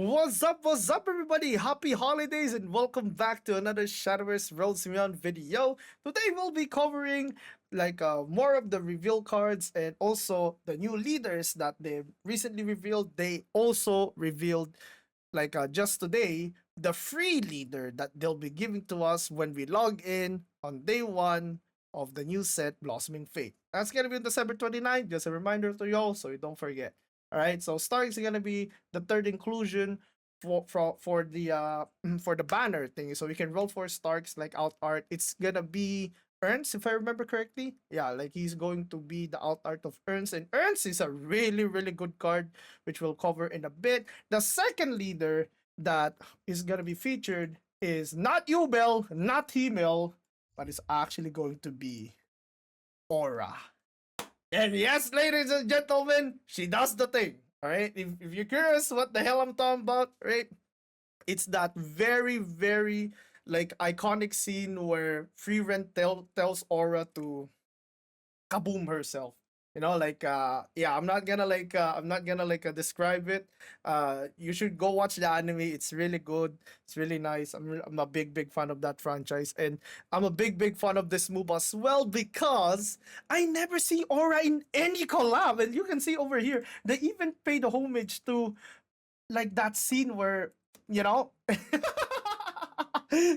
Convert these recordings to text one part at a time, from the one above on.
What's up, everybody? Happy holidays and welcome back to another Shadowverse World Simeon video. Today we'll be covering more of the reveal cards and also the new leaders that they recently revealed. They also revealed just today the free leader that they'll be giving to us when we log in on day one of the new set Blossoming Fate. That's gonna be on December 29th. Just a reminder to y'all so you don't forget. All right, so Starks is gonna be the third inclusion for the for the banner thing. So we can roll for Starks like out art. It's gonna be Ernst, if I remember correctly. Yeah, like he's going to be the out art of Ernst, and Ernst is a really good card, which we'll cover in a bit. The second leader that is gonna be featured is not Ubel, not Himmel, but it's actually going to be Aura. And yes, ladies and gentlemen, she does the thing. All right. If you're curious what the hell I'm talking about, right? It's that very like iconic scene where Free Rent tells Aura to kaboom herself. Yeah, I'm not gonna describe it. You should go watch the anime. It's really good. It's really nice. I'm a big fan of that franchise, and I'm a big fan of this move as well because I never see Aura in any collab, and you can see over here they even paid homage to like that scene where you know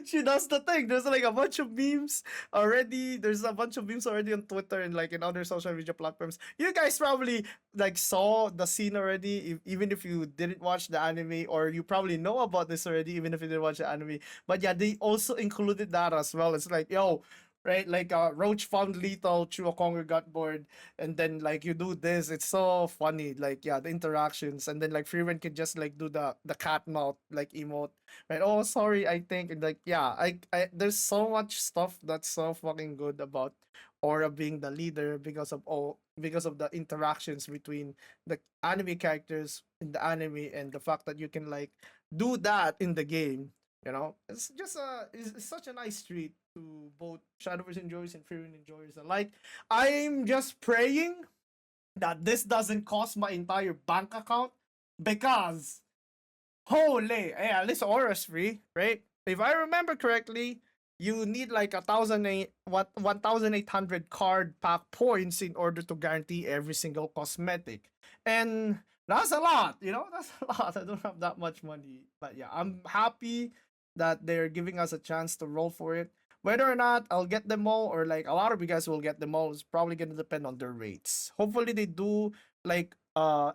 she does the thing. There's like a bunch of memes already. There's a bunch of memes already on Twitter and like in other social media platforms. You guys probably like saw the scene already, even if you didn't watch the anime, or you probably know about this already, even if you didn't watch the anime. But yeah, they also included that as well. It's like, yo, right? Like Roach found lethal, Chuakonger got bored, and then like you do this. It's so funny. Like yeah, the interactions, and then like Freeman can just like do the cat mouth like emote, right? Oh, sorry, I think, and like yeah, I there's so much stuff that's so fucking good about Aura being the leader because of the interactions between the anime characters in the anime and the fact that you can like do that in the game. It's just it's such a nice treat to both Shadowverse enjoyers and Freeman enjoyers alike. I'm just praying that this doesn't cost my entire bank account because holy, yeah, at least Aura's free, right? If I remember correctly, you need like 1,800 card pack points in order to guarantee every single cosmetic, and that's a lot. That's a lot. I don't have that much money, but yeah, I'm happy that they're giving us a chance to roll for it. Whether or not I'll get them all, or like a lot of you guys will get them all, is probably gonna depend on their rates. Hopefully, they do like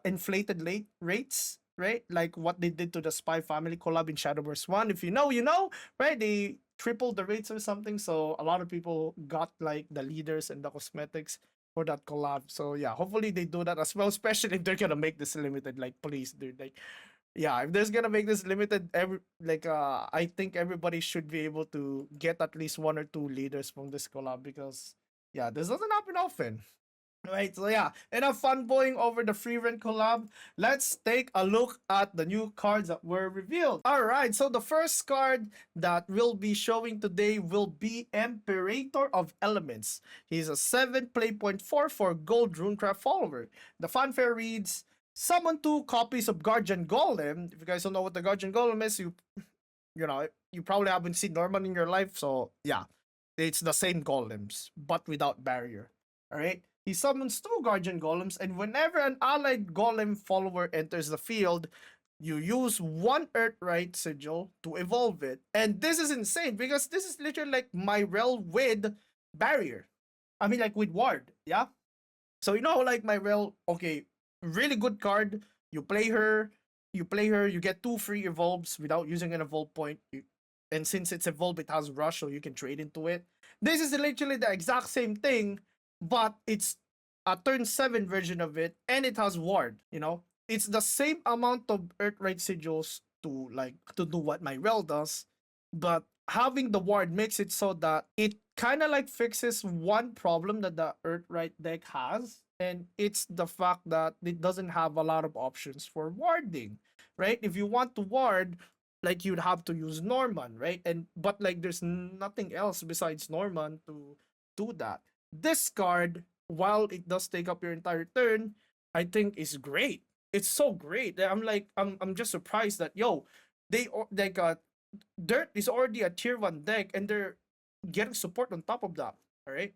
inflated late rates, right? Like what they did to the Spy Family collab in Shadowverse 1. If you know, you know, right? They tripled the rates or something. So a lot of people got like the leaders and the cosmetics for that collab. So yeah, hopefully they do that as well, especially if they're gonna make this limited. Like please, dude. Like yeah, if there's gonna make this limited, I think everybody should be able to get at least one or two leaders from this collab because yeah, this doesn't happen often. Right, so yeah, enough fanboying over the free rent collab. Let's take a look at the new cards that were revealed. Alright, so the first card that we'll be showing today will be Imperator of Elements. He's a 7 play point 4 gold Runecraft follower. The fanfare reads, summon 2 copies of Guardian Golem. If you guys don't know what the Guardian Golem is, you probably haven't seen Norman in your life, so yeah. It's the same golems, but without barrier. Alright? He summons 2 Guardian Golems, and whenever an allied Golem follower enters the field, you use 1 Earthright Sigil to evolve it. And this is insane because this is literally like my rel with barrier. I mean, like with ward, yeah? So like my rel, okay, really good card. You play her, you get 2 free evolves without using an evolve point. And since it's evolved, it has rush, so you can trade into it. This is literally the exact same thing, but it's a turn 7 version of it, and it has ward. It's the same amount of Earthright Sigils to do what my rel does, but having the ward makes it so that it kind of like fixes one problem that the Earthright deck has, and it's the fact that it doesn't have a lot of options for warding, right? If you want to ward, like you'd have to use Norman, right? But like there's nothing else besides Norman to do that. This card, while it does take up your entire turn, I think is great. it's so great. I'm like, I'm just surprised that they got Dirt is already a tier one deck, and they're getting support on top of that. All right.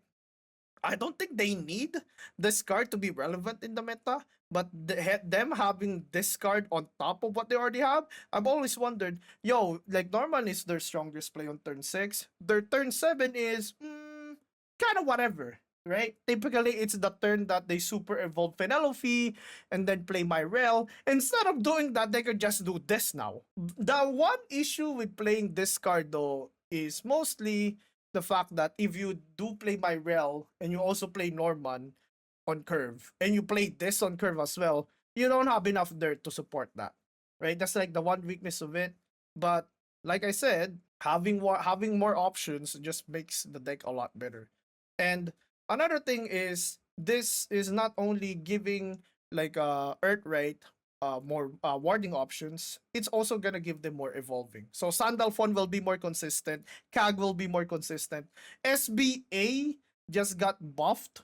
I don't think they need this card to be relevant in the meta, but them having this card on top of what they already have, I've always wondered, like Norman is their strongest play on turn 6. Their turn 7 is kind of whatever, right? Typically, it's the turn that they super evolve Penelope and then play Myrel. Instead of doing that, they could just do this now. The one issue with playing this card, though, is mostly the fact that if you do play Myrel and you also play Norman on curve and you play this on curve as well, you don't have enough dirt to support that, right? That's like the one weakness of it. But like I said, having more options just makes the deck a lot better. And another thing is this is not only giving like Earthright more warding options, it's also gonna give them more evolving. So Sandalphon will be more consistent, Kag will be more consistent. SBA just got buffed.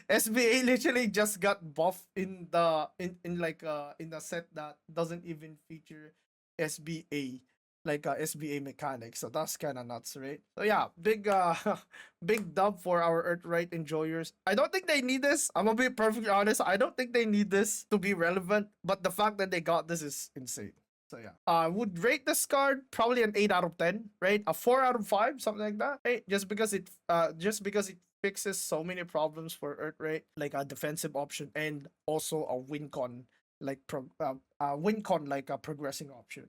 SBA literally just got buffed in like in a set that doesn't even feature SBA, like SBA mechanics. So that's kind of nuts, right? So yeah, big big dub for our Earthright enjoyers. I don't think they need this. I'm gonna be perfectly honest. I don't think they need this to be relevant, but the fact that they got this is insane. So yeah, I would rate this card probably an 8 out of 10, right? A 4 out of 5, something like that. Right? Just because it fixes so many problems for Earthright, like a defensive option and also a win con, like a progressing option.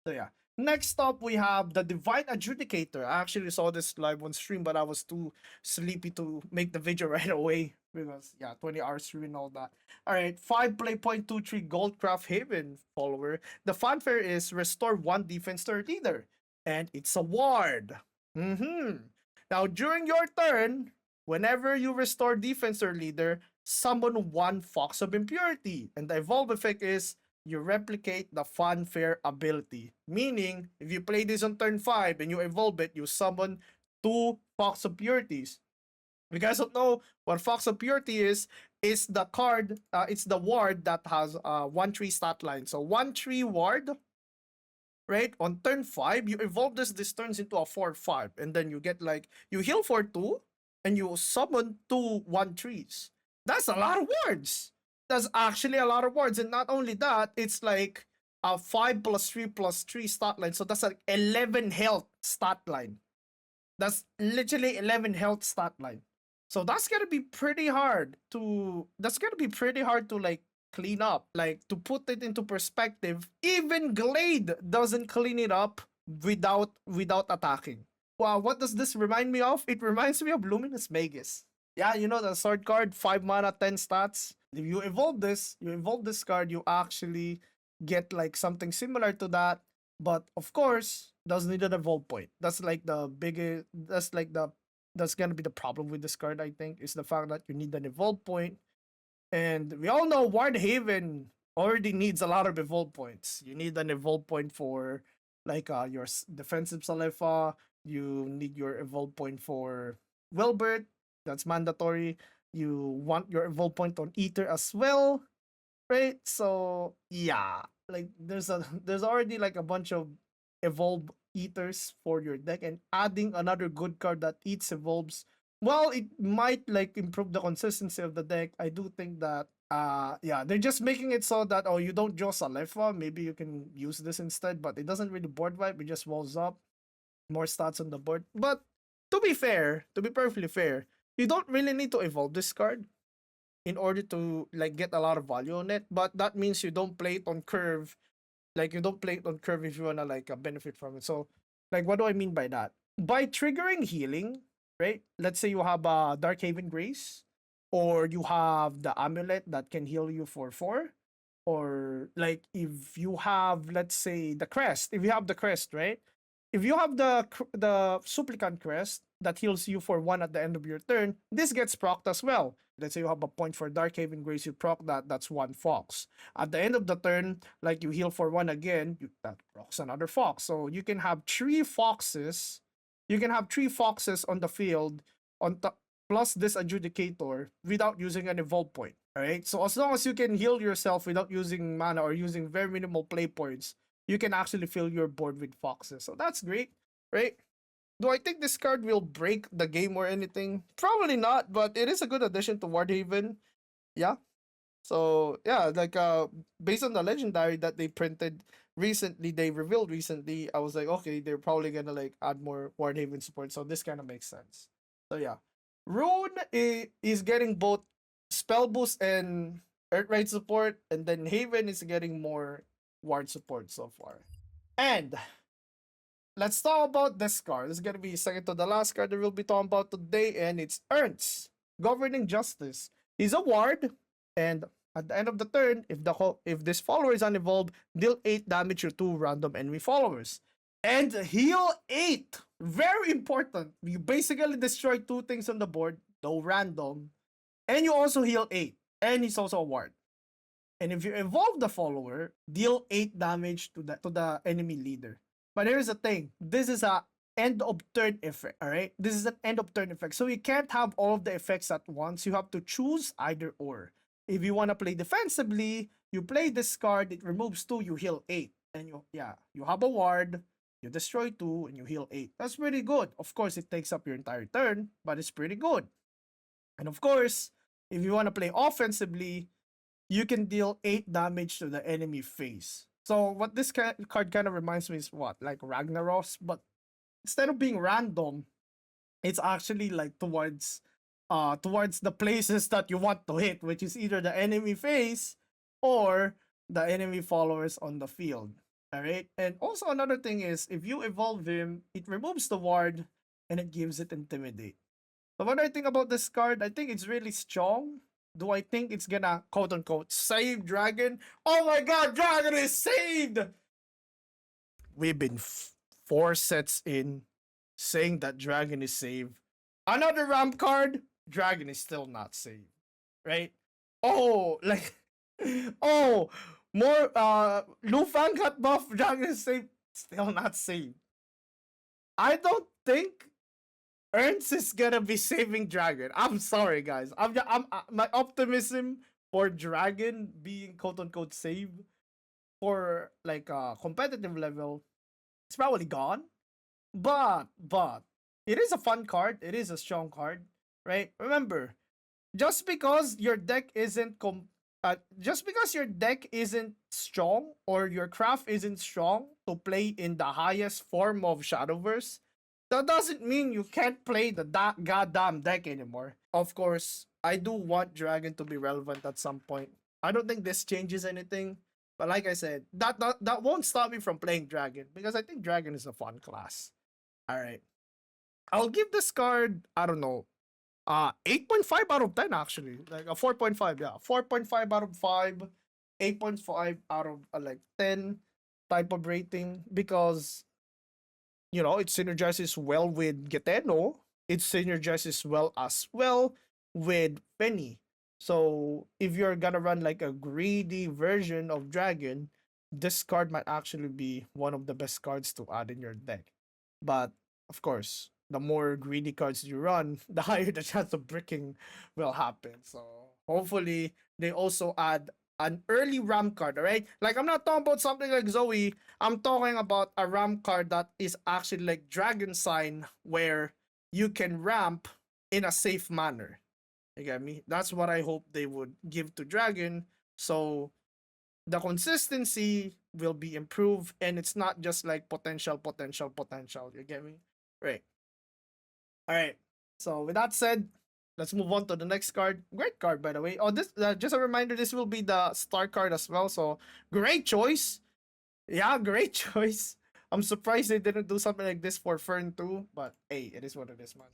So yeah. Next up, we have the Divine Adjudicator. I actually saw this live on stream, but I was too sleepy to make the video right away because, yeah, 20 hours stream and all that. All right, 5 play point 2 3 Goldcraft Haven follower. The fanfare is restore 1 defense to your leader, and it's a ward. Now, during your turn, whenever you restore defense to your leader, summon 1 Fox of Impurity, and the evolve effect is you replicate the fanfare ability. Meaning, if you play this on turn 5 and you evolve it, you summon 2 Fox of Purities. If you guys don't know what Fox of Purity is the card, it's the ward that has 1-3 stat line. So 1-3 ward, right? On turn 5, you evolve this turns into a 4-5. And then you get like, you heal for 2, and you summon 2 1-3s. That's a lot of wards. That's actually a lot of wards. And not only that, it's like a 5 plus 3 plus 3 stat line. So that's like 11 health stat line. That's literally 11 health stat line. So that's gonna be pretty hard to like clean up. Like, to put it into perspective, even Glade doesn't clean it up without attacking. Wow, what does this remind me of? It reminds me of Luminous Magus. Yeah, you know the sword card, 5 mana, 10 stats. If you evolve this card, you actually get like something similar to that. But of course, does need an evolve point. That's like the biggest. That's gonna be the problem with this card. I think is the fact that you need an evolve point, and we all know Ward Haven already needs a lot of evolve points. You need an evolve point for like your defensive Salefa. You need your evolve point for Wilbert. That's mandatory. You want your evolve point on Ether as well, right? So yeah, like there's already like a bunch of evolve Ethers for your deck, and adding another good card that eats evolves, well, it might like improve the consistency of the deck. I do think that yeah, they're just making it so that, oh, you don't draw Salefa, maybe you can use this instead, but it doesn't really board wipe. It just walls up more stats on the board. But to be fair, to be perfectly fair, you don't really need to evolve this card in order to like get a lot of value on it. But that means you don't play it on curve. Like, you don't play it on curve if you wanna like benefit from it. So like, what do I mean by that? By triggering healing, right? Let's say you have a Dark Haven Grace, or you have the amulet that can heal you for 4, or like if you have, let's say, the crest. If you have the crest, right? If you have the supplicant crest that heals you for 1 at the end of your turn, this gets procced as well. Let's say you have a point for Dark Haven Grace, you proc that, that's 1 fox. At the end of the turn, like, you heal for 1 again, that procs another fox. So you can have 3 foxes. You can have 3 foxes on the field on top, plus this adjudicator without using an evolve point. Alright? So as long as you can heal yourself without using mana or using very minimal play points, you can actually fill your board with foxes. So that's great, right? Do I think this card will break the game or anything? Probably not, but it is a good addition to Wardhaven. Yeah. So yeah, like based on the legendary that they printed recently, they revealed recently, I was like, okay, they're probably gonna like add more Wardhaven support. So this kind of makes sense. So yeah. Is getting both spell boost and Earthright support, and then Haven is getting more ward support so far. And let's talk about this card. This is gonna be second to the last card that we'll be talking about today, and it's Ernst, Governing Justice. He's a ward, and at the end of the turn, if this follower is unevolved, deal 8 damage to 2 random enemy followers. And heal 8. Very important. You basically destroy 2 things on the board, though random, and you also heal 8. And he's also a ward. And if you evolve the follower, deal 8 damage to the enemy leader. But here's the thing. This is a end of turn effect, alright? This is an end of turn effect. So you can't have all of the effects at once. You have to choose either or. If you want to play defensively, you play this card, it removes 2, you heal 8. And you have a ward, you destroy 2, and you heal 8. That's pretty good. Of course, it takes up your entire turn, but it's pretty good. And of course, if you want to play offensively, you can deal 8 damage to the enemy face. So what this card kind of reminds me is what? Like Ragnaros, but instead of being random, it's actually like towards the places that you want to hit, which is either the enemy face or the enemy followers on the field. Alright? And also another thing is if you evolve him, it removes the ward and it gives it intimidate. So what do I think about this card? I think it's really strong. Do I think it's gonna quote unquote save Dragon? Oh my god, Dragon is saved! We've been 4 sets in saying that Dragon is saved. Another ramp card, Dragon is still not saved. Right? Oh, like oh, more Lufang got buff, Dragon is saved, still not saved. I don't think Ernst is gonna be saving Dragon. I'm sorry, guys. I'm my optimism for Dragon being quote unquote saved for like a competitive level, it's probably gone. But it is a fun card. It is a strong card, right? Remember, just because your deck isn't just because your deck isn't strong or your craft isn't strong to play in the highest form of Shadowverse, that doesn't mean you can't play the goddamn deck anymore. Of course, I do want Dragon to be relevant at some point. I don't think this changes anything. But like I said, that won't stop me from playing Dragon because I think Dragon is a fun class. Alright. I'll give this card, I don't know, 8.5 out of 10 actually. Like a 4.5, yeah. 4.5 out of 5, 8.5 out of like 10 type of rating because it synergizes well with Geteno. It synergizes well as well with Penny. So if you're gonna run like a greedy version of Dragon, this card might actually be one of the best cards to add in your deck. But of course, the more greedy cards you run, the higher the chance of bricking will happen. So hopefully they also add an early RAM card, alright? Like I'm not talking about something like Zoe. I'm talking about a RAM card that is actually like Dragon Sign where you can ramp in a safe manner. You get me? That's what I hope they would give to Dragon. So the consistency will be improved and it's not just like potential. You get me? Right. Alright. So with that said, let's move on to the next card. Great card, by the way. Oh, this just a reminder. This will be the star card as well. So great choice. Yeah, great choice. I'm surprised they didn't do something like this for Fern too. But hey, it is what it is, man.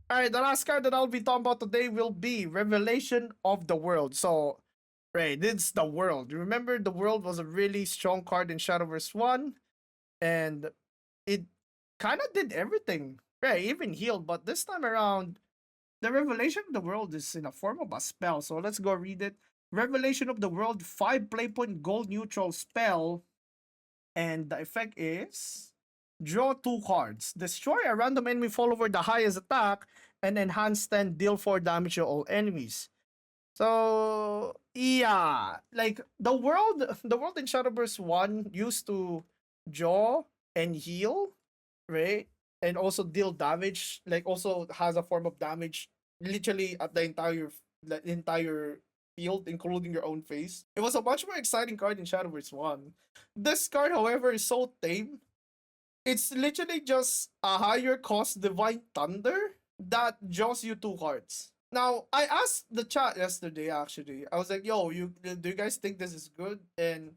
All right, the last card that I'll be talking about today will be Revelation of the World. So, right, this is the World. You remember the World was a really strong card in Shadowverse 1, and it kind of did everything. Right, even healed. But this time around, the Revelation of the World is in a form of a spell. So let's go read it. Revelation of the World, 5 play point gold neutral spell. And the effect is draw 2 cards. Destroy a random enemy follower the highest attack and enhance 10, deal 4 damage to all enemies. So yeah, like the world in Shadowverse 1 used to draw and heal, right? And also deal damage, like also has a form of damage literally at the entire field, including your own face. It was a much more exciting card in Shadowverse 1. This card, however, is so tame. It's literally just a higher cost Divine Thunder that draws you two cards. Now, I asked the chat yesterday actually. I was like, yo, do you guys think this is good? And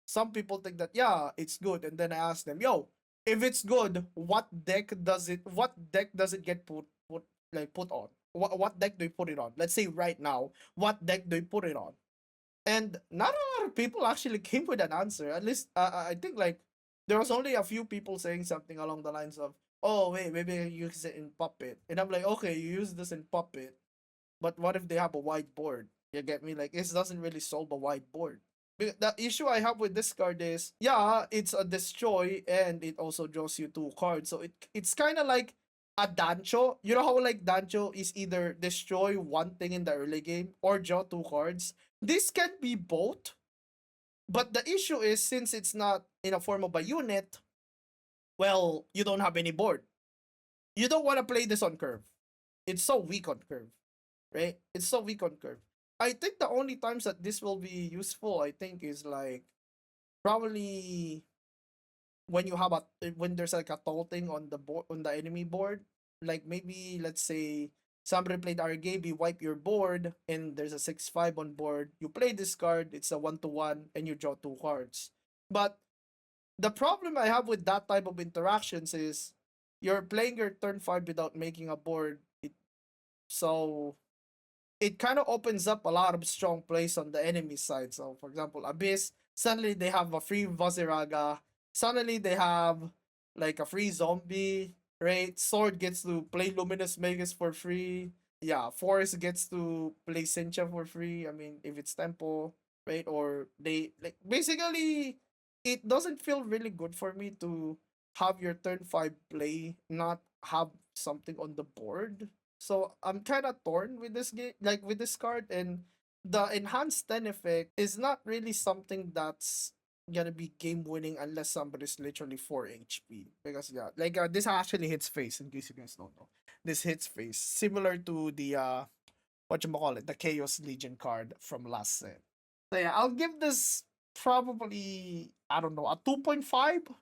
some people think that yeah, it's good. And then I asked them, yo, if it's good, what deck does it get put on? What deck do you put it on? Let's say right now, what deck do you put it on? And not a lot of people actually came with an answer. At least I think like there was only a few people saying something along the lines of, "Oh wait, maybe you use it in Puppet." And I'm like, "Okay, you use this in Puppet, but what if they have a wide board?" You get me? Like, this doesn't really solve a wide board. The issue I have with this card is, yeah, it's a destroy and it also draws you two cards. So it's kind of like a Dancho. You know how like Dancho is either destroy one thing in the early game or draw two cards. This can be both, but the issue is since it's not in a form of a unit, well, you don't have any board. You don't want to play this on curve. It's so weak on curve, right? It's so weak on curve. I think the only times that this will be useful, I think, is like probably when there's like a tilting on the board on the enemy board. Like maybe let's say somebody played RGB, wipe your board, and there's a 6-5 on board. You play this card, it's a 1-1, and you draw two cards. But the problem I have with that type of interactions is you're playing your turn 5 without making a board. So it kind of opens up a lot of strong plays on the enemy side. So, for example, Abyss, suddenly they have a free Vaziraga. Suddenly they have like a free zombie, right? Sword gets to play Luminous Magus for free. Yeah, Forest gets to play Sincha for free. I mean, if it's Tempo, right? Or they like basically it doesn't feel really good for me to have your turn 5 play not have something on the board. So I'm kind of torn with this game, like with this card, and the enhanced 10 effect is not really something that's gonna be game winning unless somebody's literally 4 HP. Because yeah, like this actually hits face. In case you guys don't know, this hits face, similar to the what you call it, the Chaos Legion card from last set. So yeah, I'll give this probably I don't know a 2.5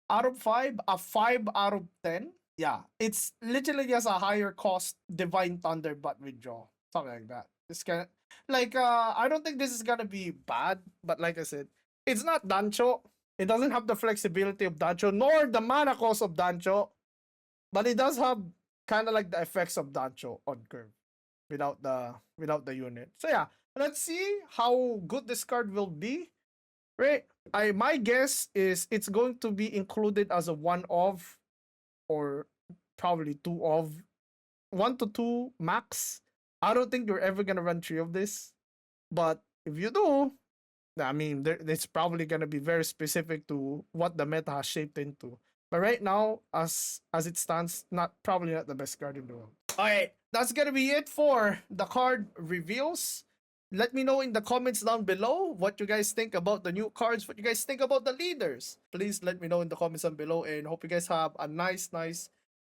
out of 5, a 5 out of 10. Yeah, it's literally just a higher cost Divine Thunder but withdraw. Something like that. It's kind of like I don't think this is gonna be bad, but like I said, it's not Dancho. It doesn't have the flexibility of Dancho, nor the mana cost of Dancho, but it does have kind of like the effects of Dancho on curve without the unit. So yeah, let's see how good this card will be. Right? My guess is it's going to be included as a one of or probably two of 1 to 2 max. I don't think you're ever gonna run three of this, but if you do, I mean, it's probably gonna be very specific to what the meta has shaped into. But right now, as it stands, not the best card in the world. All right, that's gonna be it for the card reveals. Let me know in the comments down below what you guys think about the new cards, what you guys think about the leaders. Please let me know in the comments down below, and hope you guys have a nice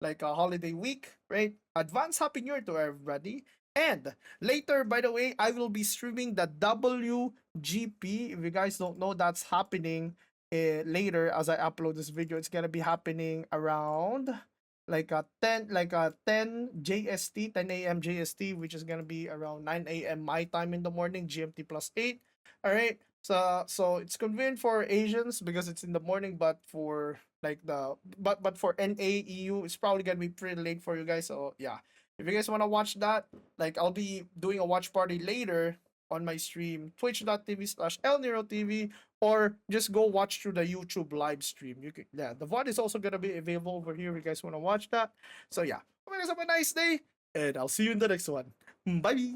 like a holiday week, right? Advance Happy New Year to everybody. And later, by the way, I will be streaming the WGP. If you guys don't know, that's happening later as I upload this video. It's gonna be happening around like a 10 JST, 10 a.m. JST, which is gonna be around 9 a.m. my time in the morning, GMT plus 8. All right. So it's convenient for Asians because it's in the morning, but for for NAEU, it's probably gonna be pretty late for you guys. So yeah, if you guys wanna watch that, like I'll be doing a watch party later on my stream, twitch.tv/elnerotv, or just go watch through the YouTube live stream. You can, yeah, the VOD is also gonna be available over here if you guys wanna watch that. So yeah, hope you guys have a nice day, and I'll see you in the next one. Bye.